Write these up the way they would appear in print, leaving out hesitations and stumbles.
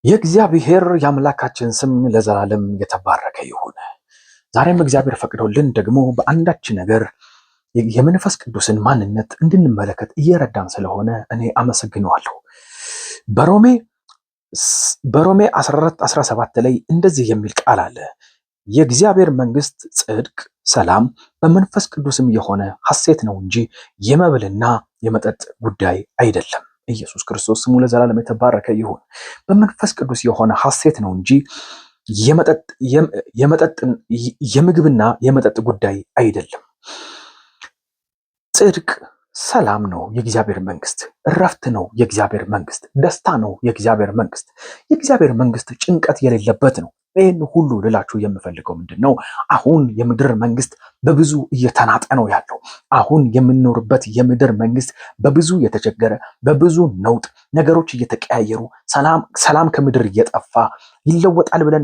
የእግዚአብሔር የአምላካችን ስም ለዘላለም የተባረከ ይሁን። ዛሬም እግዚአብሔር ፈቅዶልን ደግሞ በአንዳች ነገር የመንፈስ ቅዱስን ማንነት እንድንመለከት እየረዳን ስለሆነ እኔ አመሰግነዋለሁ። በሮሜ 14:17 ላይ እንደዚህ የሚል ቃል አለ። የእግዚአብሔር መንግስት ጽድቅ፣ ሰላም በመንፈስ ቅዱስም የሆነ ሐሴት ነው እንጂ የመብልና የመጠጥ ጉዳይ አይደለም። ኢየሱስ ክርስቶስ ስሙ ለዘላለም የተባረከ ይሁን። በመንፈስ ቅዱስ የሆነ ሐሴት ነው እንጂ የምግብና የመጠጥ ጉዳይ አይደለም። ጽድቅ፣ ሰላም ነው የእግዚአብሔር መንግስት። እረፍት ነው የእግዚአብሔር መንግስት። ደስታ ነው የእግዚአብሔር መንግስት። የእግዚአብሔር መንግስት ጭንቀት የሌለበት ነው። ይህን ሁሉ ልላችሁ የምፈልገው ምንድን ነው? አሁን የምድር መንግስት በብዙ እየተናጠ ነው ያለው። አሁን የምንኖርበት የምድር መንግስት በብዙ የተቸገረ፣ በብዙ ነውጥ ነገሮች እየተቀያየሩ፣ ሰላም ከምድር እየጠፋ ይለወጣል ብለን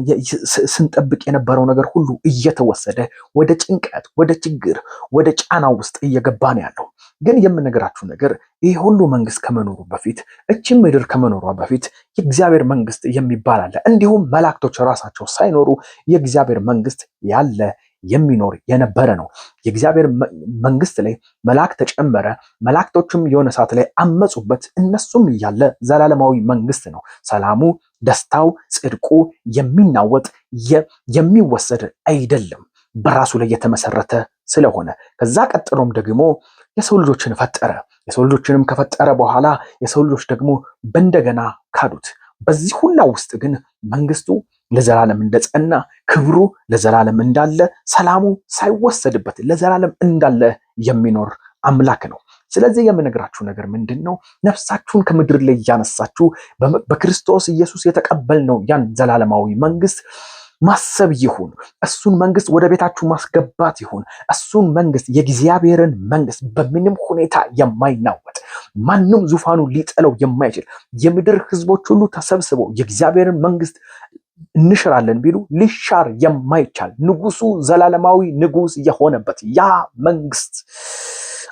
ስንጠብቅ የነበረው ነገር ሁሉ እየተወሰደ ወደ ጭንቀት፣ ወደ ችግር፣ ወደ ጫና ውስጥ እየገባ ነው ያለው። ግን የምነግራችሁ ነገር ይህ ሁሉ መንግስት ከመኖሩ በፊት፣ እቺም ምድር ከመኖሯ በፊት የእግዚአብሔር መንግስት የሚባል አለ። እንዲሁም መላእክቶች ራሳቸው ሳይኖሩ የእግዚአብሔር መንግስት ያለ የሚኖር የነበረ ነው። የእግዚአብሔር መንግስት ላይ መልአክ ተጨመረ። መላእክቶችም የሆነ ሰዓት ላይ አመፁበት። እነሱም እያለ ዘላለማዊ መንግስት ነው። ሰላሙ፣ ደስታው፣ ጽድቁ የሚናወጥ የሚወሰድ አይደለም። በራሱ ላይ የተመሰረተ ስለሆነ ከዛ ቀጥሎም ደግሞ የሰው ልጆችን ፈጠረ። የሰው ልጆችንም ከፈጠረ በኋላ የሰው ልጆች ደግሞ በእንደገና ካዱት። በዚህ ሁላ ውስጥ ግን መንግስቱ ለዘላለም እንደጸና፣ ክብሩ ለዘላለም እንዳለ፣ ሰላሙ ሳይወሰድበት ለዘላለም እንዳለ የሚኖር አምላክ ነው። ስለዚህ የምነግራችሁ ነገር ምንድን ነው? ነፍሳችሁን ከምድር ላይ እያነሳችሁ በክርስቶስ ኢየሱስ የተቀበልነው ያን ዘላለማዊ መንግስት ማሰብ ይሁን። እሱን መንግስት ወደ ቤታችሁ ማስገባት ይሁን። እሱን መንግስት፣ የእግዚአብሔርን መንግስት በምንም ሁኔታ የማይናወጥ ማንም ዙፋኑ ሊጥለው የማይችል የምድር ህዝቦች ሁሉ ተሰብስበው የእግዚአብሔርን መንግስት እንሽራለን ቢሉ ሊሻር የማይቻል ንጉሱ ዘላለማዊ ንጉስ የሆነበት ያ መንግስት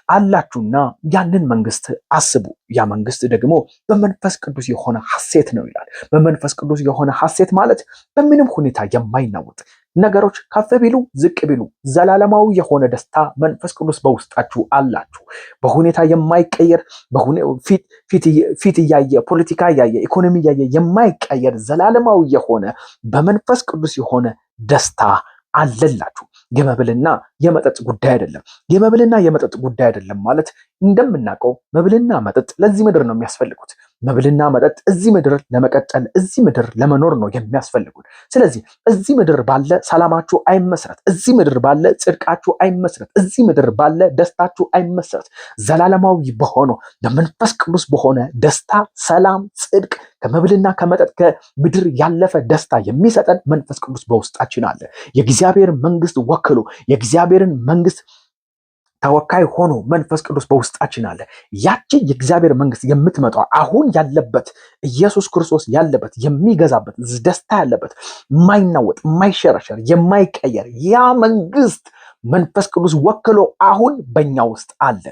አላችሁና ያንን መንግስት አስቡ። ያ መንግስት ደግሞ በመንፈስ ቅዱስ የሆነ ሐሴት ነው ይላል። በመንፈስ ቅዱስ የሆነ ሐሴት ማለት በምንም ሁኔታ የማይናወጥ ነገሮች ከፍ ቢሉ ዝቅ ቢሉ ዘላለማዊ የሆነ ደስታ መንፈስ ቅዱስ በውስጣችሁ አላችሁ። በሁኔታ የማይቀየር ፊት እያየ ፖለቲካ እያየ ኢኮኖሚ እያየ የማይቀየር ዘላለማዊ የሆነ በመንፈስ ቅዱስ የሆነ ደስታ አለላችሁ። የመብልና የመጠጥ ጉዳይ አይደለም። የመብልና የመጠጥ ጉዳይ አይደለም ማለት እንደምናውቀው መብልና መጠጥ ለዚህ ምድር ነው የሚያስፈልጉት። መብልና መጠጥ እዚህ ምድር ለመቀጠል፣ እዚህ ምድር ለመኖር ነው የሚያስፈልጉት። ስለዚህ እዚህ ምድር ባለ ሰላማችሁ አይመስረት፣ እዚህ ምድር ባለ ጽድቃችሁ አይመስረት፣ እዚህ ምድር ባለ ደስታችሁ አይመስረት። ዘላለማዊ በሆነው በመንፈስ ቅዱስ በሆነ ደስታ፣ ሰላም፣ ጽድቅ ከመብልና ከመጠጥ ከምድር ያለፈ ደስታ የሚሰጠን መንፈስ ቅዱስ በውስጣችን አለ። የእግዚአብሔር መንግስት ወክሎ የእግዚአብሔርን መንግስት ተወካይ ሆኖ መንፈስ ቅዱስ በውስጣችን አለ። ያቺ የእግዚአብሔር መንግስት የምትመጣው አሁን ያለበት ኢየሱስ ክርስቶስ ያለበት የሚገዛበት ደስታ ያለበት የማይናወጥ የማይሸረሸር የማይቀየር ያ መንግስት መንፈስ ቅዱስ ወክሎ አሁን በእኛ ውስጥ አለ።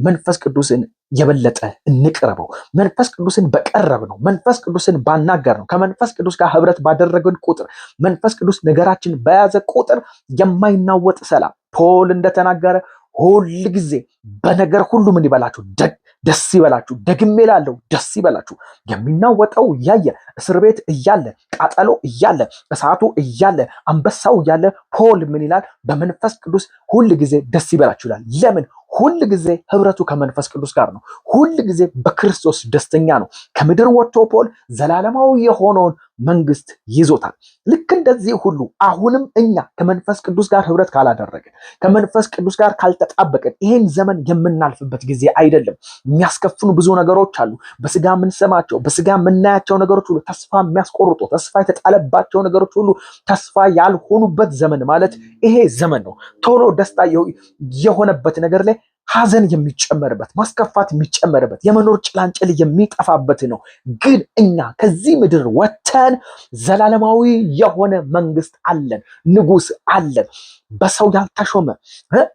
መንፈስ ቅዱስን የበለጠ እንቅረበው። መንፈስ ቅዱስን በቀረብ ነው፣ መንፈስ ቅዱስን ባናገር ነው፣ ከመንፈስ ቅዱስ ጋር ህብረት ባደረግን ቁጥር፣ መንፈስ ቅዱስ ነገራችን በያዘ ቁጥር የማይናወጥ ሰላም ፖል እንደተናገረ ሁል ጊዜ በነገር ሁሉ ምን ይበላችሁ? ደስ ይበላችሁ። ደግሜ እላለሁ ደስ ይበላችሁ። የሚናወጠው እያየ እስር ቤት እያለ ቃጠሎ እያለ እሳቱ እያለ አንበሳው እያለ ፖል ምን ይላል? በመንፈስ ቅዱስ ሁል ጊዜ ደስ ይበላችሁ ይላል። ለምን? ሁል ጊዜ ህብረቱ ከመንፈስ ቅዱስ ጋር ነው። ሁል ጊዜ በክርስቶስ ደስተኛ ነው። ከምድር ወጥቶ ፖል ዘላለማዊ የሆነውን መንግስት ይዞታል። ልክ እንደዚህ ሁሉ አሁንም እኛ ከመንፈስ ቅዱስ ጋር ህብረት ካላደረግን፣ ከመንፈስ ቅዱስ ጋር ካልተጣበቅን ይህን ዘመን የምናልፍበት ጊዜ አይደለም። የሚያስከፍኑ ብዙ ነገሮች አሉ። በስጋ የምንሰማቸው፣ በስጋ የምናያቸው ነገሮች ሁሉ ተስፋ የሚያስቆርጡ፣ ተስፋ የተጣለባቸው ነገሮች ሁሉ ተስፋ ያልሆኑበት ዘመን ማለት ይሄ ዘመን ነው። ቶሎ ደስታ የሆነበት ነገር ላይ ሐዘን የሚጨመርበት፣ ማስከፋት የሚጨመርበት፣ የመኖር ጭላንጭል የሚጠፋበት ነው። ግን እኛ ከዚህ ምድር ወጥተን ሰጥተን ዘላለማዊ የሆነ መንግስት አለን፣ ንጉስ አለን። በሰው ያልተሾመ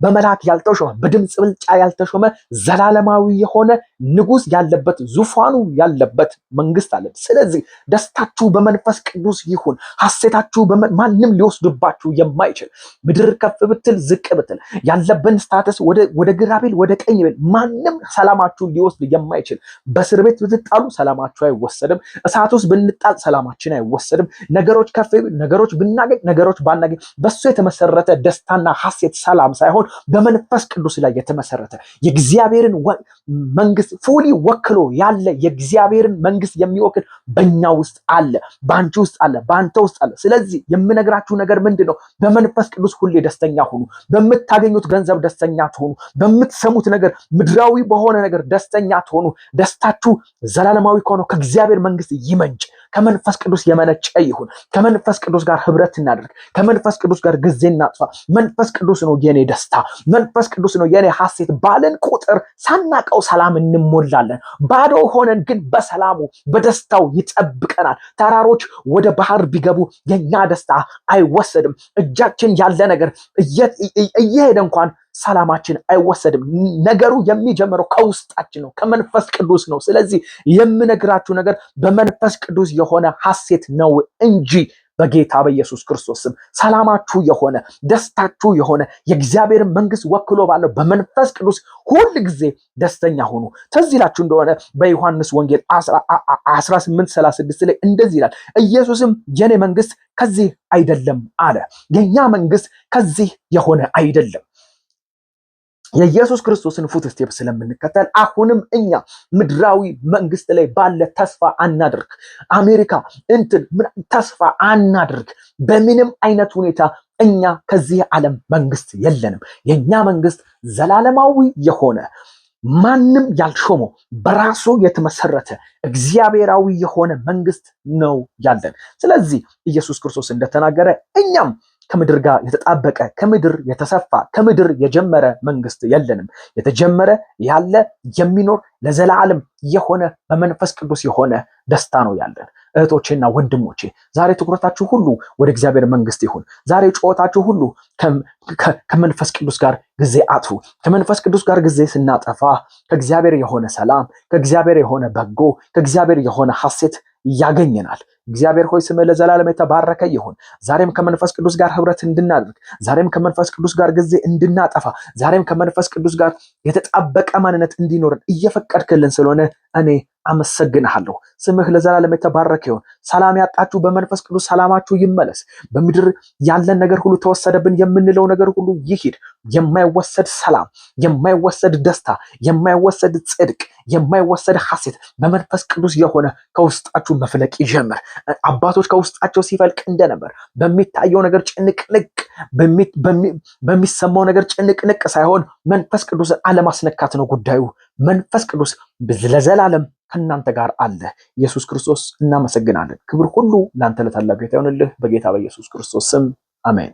በመልአክ ያልተሾመ በድምፅ ብልጫ ያልተሾመ ዘላለማዊ የሆነ ንጉስ ያለበት ዙፋኑ ያለበት መንግስት አለን። ስለዚህ ደስታችሁ በመንፈስ ቅዱስ ይሁን። ሐሴታችሁ ማንም ሊወስድባችሁ የማይችል ምድር ከፍ ብትል ዝቅ ብትል ያለብን ስታተስ ወደ ግራ ቢል ወደ ቀኝ ቢል ማንም ሰላማችሁን ሊወስድ የማይችል በእስር ቤት ብትጣሉ ሰላማችሁ አይወሰድም። እሳት ውስጥ ብንጣል ሰላማችን አይወሰድም። ነገሮች ከፍ ነገሮች ብናገኝ ነገሮች ባናገኝ በሱ የተመሰረተ ደስታና ሐሴት ሰላም ሳይሆን በመንፈስ ቅዱስ ላይ የተመሰረተ የእግዚአብሔርን መንግስት ፉሊ ወክሎ ያለ የእግዚአብሔርን መንግስት የሚወክል በእኛ ውስጥ አለ፣ በአንቺ ውስጥ አለ፣ በአንተ ውስጥ አለ። ስለዚህ የምነግራችሁ ነገር ምንድነው? በመንፈስ ቅዱስ ሁሌ ደስተኛ ሁኑ። በምታገኙት ገንዘብ ደስተኛ ትሆኑ። በምትሰሙት ነገር ምድራዊ በሆነ ነገር ደስተኛ ትሆኑ። ደስታችሁ ዘላለማዊ ከሆነው ከእግዚአብሔር መንግስት ይመንጭ። ከመንፈስ ቅዱስ የመነጨ ይሁን። ከመንፈስ ቅዱስ ጋር ህብረት እናድርግ። ከመንፈስ ቅዱስ ጋር ጊዜ እናጥፋ። መንፈስ ቅዱስ ነው የኔ ደስታ፣ መንፈስ ቅዱስ ነው የኔ ሐሴት ባለን ቁጥር ሳናቀው ሰላም እንሞላለን። ባዶ ሆነን ግን በሰላሙ በደስታው ይጠብቀናል። ተራሮች ወደ ባህር ቢገቡ የኛ ደስታ አይወሰድም። እጃችን ያለ ነገር እየሄደ እንኳን ሰላማችን አይወሰድም። ነገሩ የሚጀምረው ከውስጣችን ነው፣ ከመንፈስ ቅዱስ ነው። ስለዚህ የምነግራችሁ ነገር በመንፈስ ቅዱስ የሆነ ሐሴት ነው እንጂ በጌታ በኢየሱስ ክርስቶስ ስም ሰላማችሁ የሆነ ደስታችሁ የሆነ የእግዚአብሔርን መንግስት ወክሎ ባለው በመንፈስ ቅዱስ ሁል ጊዜ ደስተኛ ሆኑ። ትዝ ይላችሁ እንደሆነ በዮሐንስ ወንጌል 18:36 ላይ እንደዚህ ይላል፣ ኢየሱስም የኔ መንግስት ከዚህ አይደለም አለ። የኛ መንግስት ከዚህ የሆነ አይደለም። የኢየሱስ ክርስቶስን ፉት ስቴፕ ስለምንከተል አሁንም እኛ ምድራዊ መንግስት ላይ ባለ ተስፋ አናድርግ። አሜሪካ ተስፋ አናድርግ። በምንም አይነት ሁኔታ እኛ ከዚህ ዓለም መንግስት የለንም። የኛ መንግስት ዘላለማዊ የሆነ ማንም ያልሾመው በራሱ የተመሰረተ እግዚአብሔራዊ የሆነ መንግስት ነው ያለን። ስለዚህ ኢየሱስ ክርስቶስ እንደተናገረ እኛም ከምድር ጋር የተጣበቀ ከምድር የተሰፋ ከምድር የጀመረ መንግስት የለንም። የተጀመረ ያለ የሚኖር ለዘላለም የሆነ በመንፈስ ቅዱስ የሆነ ደስታ ነው ያለን። እህቶቼና ወንድሞቼ ዛሬ ትኩረታችሁ ሁሉ ወደ እግዚአብሔር መንግስት ይሁን። ዛሬ ጩኸታችሁ ሁሉ ከመንፈስ ቅዱስ ጋር ጊዜ አጥፉ። ከመንፈስ ቅዱስ ጋር ጊዜ ስናጠፋ ከእግዚአብሔር የሆነ ሰላም፣ ከእግዚአብሔር የሆነ በጎ፣ ከእግዚአብሔር የሆነ ሐሴት ያገኘናል። እግዚአብሔር ሆይ ስምህ ለዘላለም የተባረከ ይሁን። ዛሬም ከመንፈስ ቅዱስ ጋር ህብረት እንድናደርግ፣ ዛሬም ከመንፈስ ቅዱስ ጋር ጊዜ እንድናጠፋ፣ ዛሬም ከመንፈስ ቅዱስ ጋር የተጣበቀ ማንነት እንዲኖርን እየፈቀድክልን ስለሆነ እኔ አመሰግንሃለሁ። ስምህ ለዘላለም የተባረከ ይሁን። ሰላም ያጣችሁ በመንፈስ ቅዱስ ሰላማችሁ ይመለስ። በምድር ያለን ነገር ሁሉ ተወሰደብን የምንለው ነገር ሁሉ ይሂድ። የማይወሰድ ሰላም፣ የማይወሰድ ደስታ፣ የማይወሰድ ጽድቅ፣ የማይወሰድ ሐሴት በመንፈስ ቅዱስ የሆነ ከውስጣችሁ መፍለቅ ይጀምር። አባቶች ከውስጣቸው ሲፈልቅ እንደነበር በሚታየው ነገር ጭንቅንቅ፣ በሚሰማው ነገር ጭንቅንቅ ሳይሆን መንፈስ ቅዱስን አለማስነካት ነው ጉዳዩ። መንፈስ ቅዱስ ለዘላለም ከእናንተ ጋር አለ። ኢየሱስ ክርስቶስ እናመሰግናለን። ክብር ሁሉ ለአንተ ለታላቅ ጌታ ይሁንልህ። በጌታ በኢየሱስ ክርስቶስ ስም አሜን።